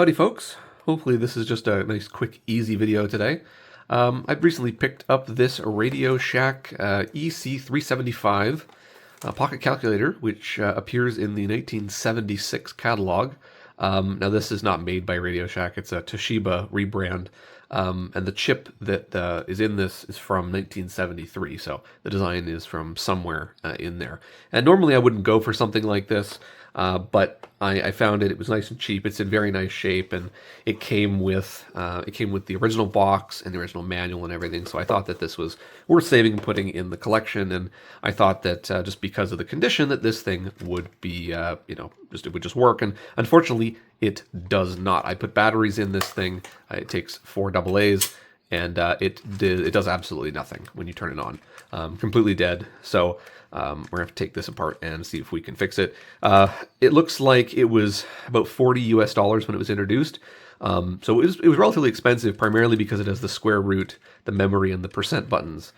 Howdy folks, hopefully this is just a nice quick easy video today. I've recently picked up this Radio Shack EC-375 pocket calculator, which appears in the 1976 catalog. Now this is not made by Radio Shack, it's a Toshiba rebrand, and the chip that is in this is from 1973, so the design is from somewhere in there. And normally I wouldn't go for something like this, but I found it was nice and cheap. It's in very nice shape, and it came with the original box and the original manual and everything. So I thought that this was worth saving and putting in the collection. And I thought that just because of the condition, that this thing would be it would just work. And unfortunately, it does not. I put batteries in this thing. It takes 4 AA's. And it does absolutely nothing when you turn it on. Completely dead. So we're going to have to take this apart and see if we can fix it. It looks like it was about $40 US when it was introduced. So it was relatively expensive, primarily because it has the square root, the memory, and the percent buttons.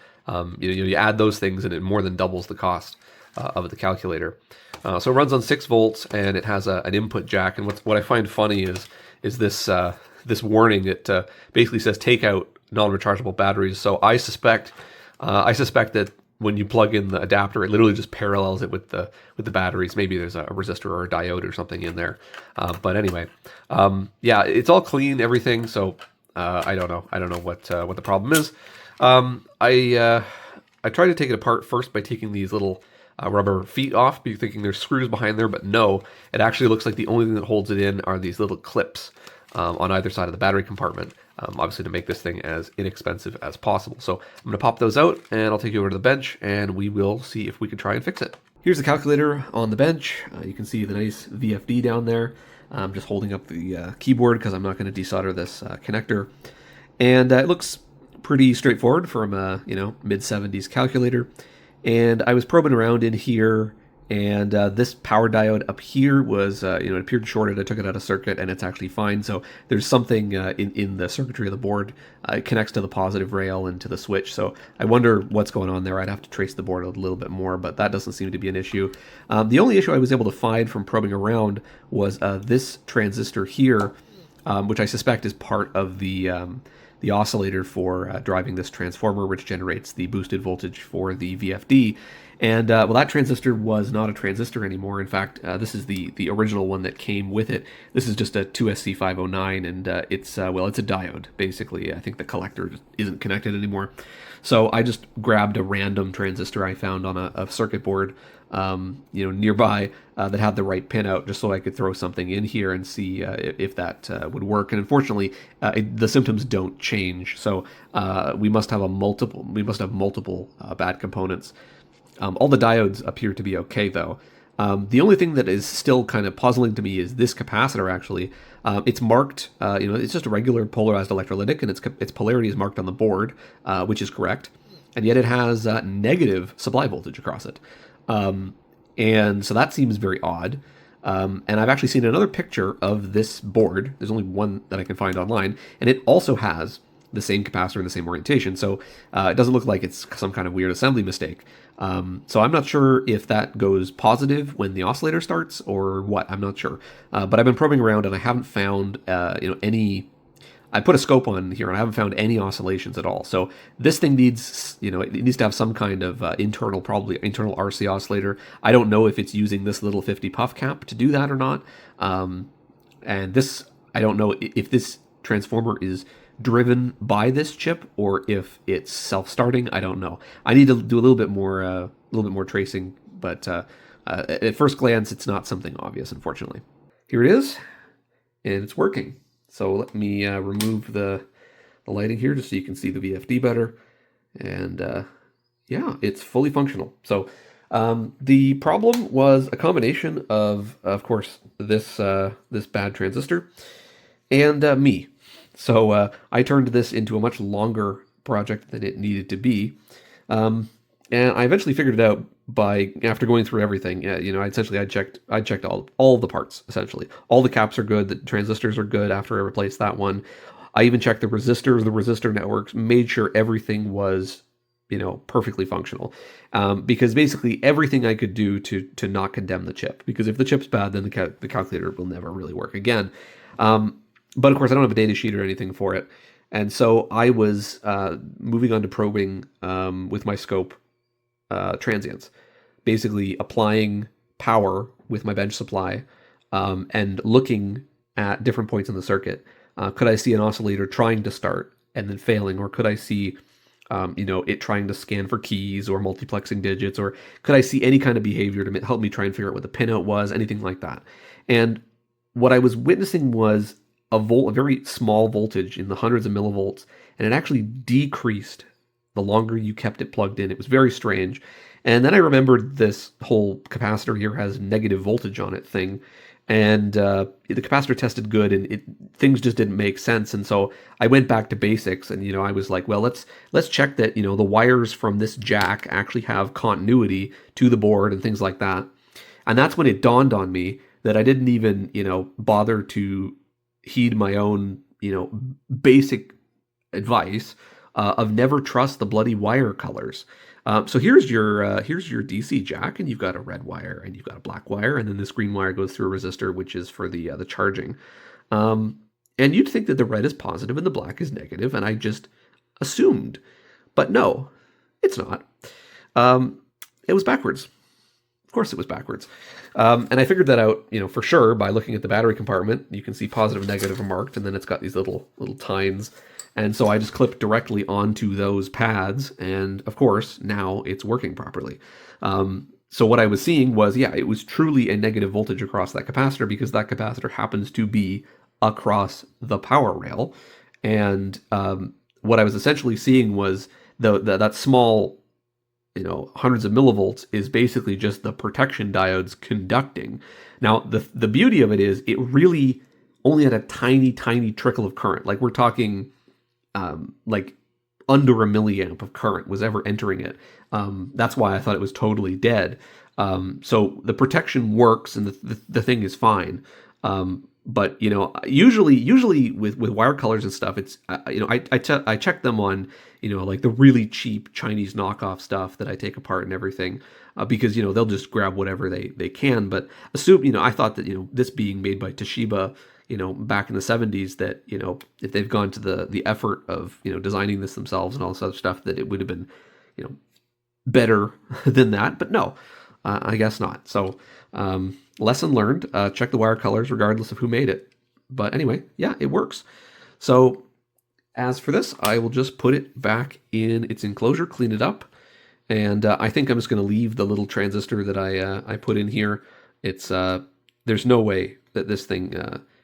You add those things and it more than doubles the cost of the calculator. So it runs on 6 volts and it has an input jack. And what I find funny is this warning. It basically says take out non-rechargeable batteries. So I suspect that when you plug in the adapter, it literally just parallels it with the batteries. Maybe there's a resistor or a diode or something in there. But anyway, yeah, it's all clean, everything. So I don't know what the problem is. I tried to take it apart first by taking these little rubber feet off, thinking there's screws behind there, but no, it actually looks like the only thing that holds it in are these little clips on either side of the battery compartment, obviously to make this thing as inexpensive as possible. So I'm going to pop those out and I'll take you over to the bench and we will see if we can try and fix it. Here's the calculator on the bench. You can see the nice VFD down there. I'm just holding up the keyboard because I'm not going to desolder this connector. And it looks pretty straightforward from a mid-70s calculator. And I was probing around in here, and this power diode up here was, it appeared shorted. I took it out of circuit, and it's actually fine. So there's something in the circuitry of the board. It connects to the positive rail and to the switch. So I wonder what's going on there. I'd have to trace the board a little bit more, but that doesn't seem to be an issue. The only issue I was able to find from probing around was this transistor here, which I suspect is part of the oscillator for driving this transformer, which generates the boosted voltage for the VFD. And well, that transistor was not a transistor anymore. In fact, this is the original one that came with it. This is just a 2SC509, and it's a diode, basically. I think the collector just isn't connected anymore. So I just grabbed a random transistor I found on a circuit board nearby that had the right pin out, just so I could throw something in here and see if that would work. And unfortunately, the symptoms don't change. So we must have multiple bad components. All the diodes appear to be okay, though. The only thing that is still kind of puzzling to me is this capacitor, actually. It's marked, it's just a regular polarized electrolytic, and its polarity is marked on the board, which is correct. And yet it has negative supply voltage across it. And so that seems very odd. And I've actually seen another picture of this board. There's only one that I can find online, and it also has the same capacitor and the same orientation. So it doesn't look like it's some kind of weird assembly mistake. So I'm not sure if that goes positive when the oscillator starts or what. I'm not sure. But I've been probing around and I haven't found any. I put a scope on here and I haven't found any oscillations at all. So this thing needs, it needs to have some kind of internal RC oscillator. I don't know if it's using this little 50 puff cap to do that or not. And this, I don't know if this transformer is driven by this chip or if it's self-starting. I don't know. I need to do a little bit more tracing, but at first glance, it's not something obvious, unfortunately. Here it is, and it's working. So let me remove the lighting here just so you can see the VFD better. And yeah, it's fully functional. So the problem was a combination of course, this bad transistor and me. So I turned this into a much longer project than it needed to be. And I eventually figured it out after going through everything. I checked all the parts, essentially. All the caps are good, the transistors are good after I replaced that one. I even checked the resistors, the resistor networks, made sure everything was, perfectly functional. Because basically everything I could do to not condemn the chip. Because if the chip's bad, then the calculator will never really work again. But of course, I don't have a data sheet or anything for it. And so I was moving on to probing with my scope transients, basically applying power with my bench supply and looking at different points in the circuit. Could I see an oscillator trying to start and then failing, or could I see it trying to scan for keys or multiplexing digits, or could I see any kind of behavior to help me try and figure out what the pinout was, anything like that. And what I was witnessing was a very small voltage in the hundreds of millivolts, and it actually decreased the longer you kept it plugged in. It was very strange. And then I remembered this whole capacitor here has negative voltage on it thing. And the capacitor tested good, and things just didn't make sense. And so I went back to basics, and I was like, well, let's check that the wires from this jack actually have continuity to the board and things like that. And that's when it dawned on me that I didn't even bother to heed my own basic advice of never trust the bloody wire colors. So here's your DC jack, and you've got a red wire and you've got a black wire, and then this green wire goes through a resistor, which is for the charging. And you'd think that the red is positive and the black is negative, and I just assumed, but no, it's not. It was backwards. Of course, it was backwards. And I figured that out, for sure by looking at the battery compartment. You can see positive and negative are marked, and then it's got these little tines. And so I just clipped directly onto those pads, and of course, now it's working properly. So what I was seeing was, it was truly a negative voltage across that capacitor, because that capacitor happens to be across the power rail. And what I was essentially seeing was that small, hundreds of millivolts is basically just the protection diodes conducting. Now, the beauty of it is it really only had a tiny, tiny trickle of current. Like, we're talking like under a milliamp of current was ever entering it. That's why I thought it was totally dead. So the protection works, and the thing is fine. But usually with wire colors and stuff, it's I check them on like the really cheap Chinese knockoff stuff that I take apart and everything, because they'll just grab whatever they can. But assume I thought that this being made by Toshiba, back in the 70s, that if they've gone to the effort of designing this themselves and all this other stuff, that it would have been better than that. But no, I guess not. So lesson learned. Check the wire colors regardless of who made it. But anyway, yeah, it works. So as for this, I will just put it back in its enclosure, clean it up, and I think I'm just going to leave the little transistor that I put in here. It's there's no way that this thing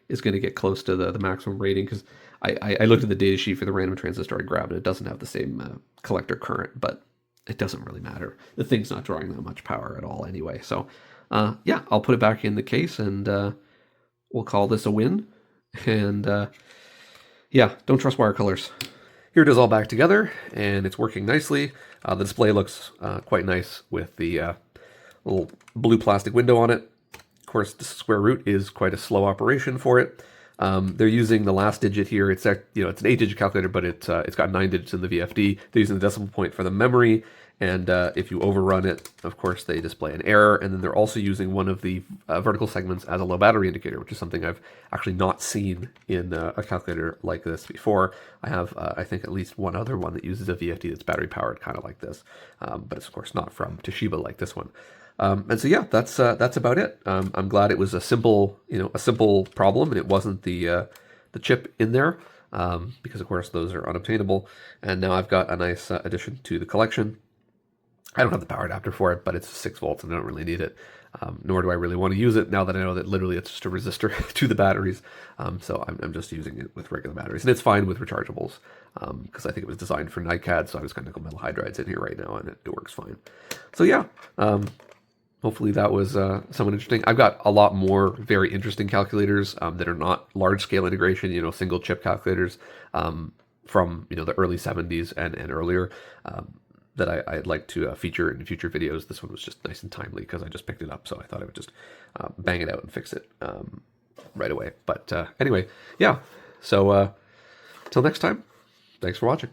is going to get close to the maximum rating, because I looked at the data sheet for the random transistor I grabbed, and it doesn't have the same collector current, but it doesn't really matter. The thing's not drawing that much power at all anyway. So yeah, I'll put it back in the case, and we'll call this a win. And yeah, don't trust wire colors. Here it is all back together, and it's working nicely. The display looks quite nice with the little blue plastic window on it. Of course, the square root is quite a slow operation for it. They're using the last digit here. It's it's an 8-digit calculator, but it's got 9 digits in the VFD. They're using the decimal point for the memory, and if you overrun it, of course, they display an error. And then they're also using one of the vertical segments as a low battery indicator, which is something I've actually not seen in a calculator like this before. I have, I think, at least one other one that uses a VFD that's battery powered, kind of like this, but it's of course not from Toshiba like this one. And so yeah, that's about it. I'm glad it was a simple problem, and it wasn't the chip in there, because of course those are unobtainable. And now I've got a nice addition to the collection. I don't have the power adapter for it, but it's 6 volts, and I don't really need it. Nor do I really want to use it now that I know that literally it's just a resistor to the batteries. So I'm just using it with regular batteries, and it's fine with rechargeables, because I think it was designed for NiCad. So I was going to go metal hydrides in here right now, and it works fine. So yeah. Hopefully that was somewhat interesting. I've got a lot more very interesting calculators that are not large-scale integration, single chip calculators from the early 70s and earlier that I'd like to feature in future videos. This one was just nice and timely because I just picked it up, so I thought I would just bang it out and fix it right away. But anyway, yeah. So till next time, thanks for watching.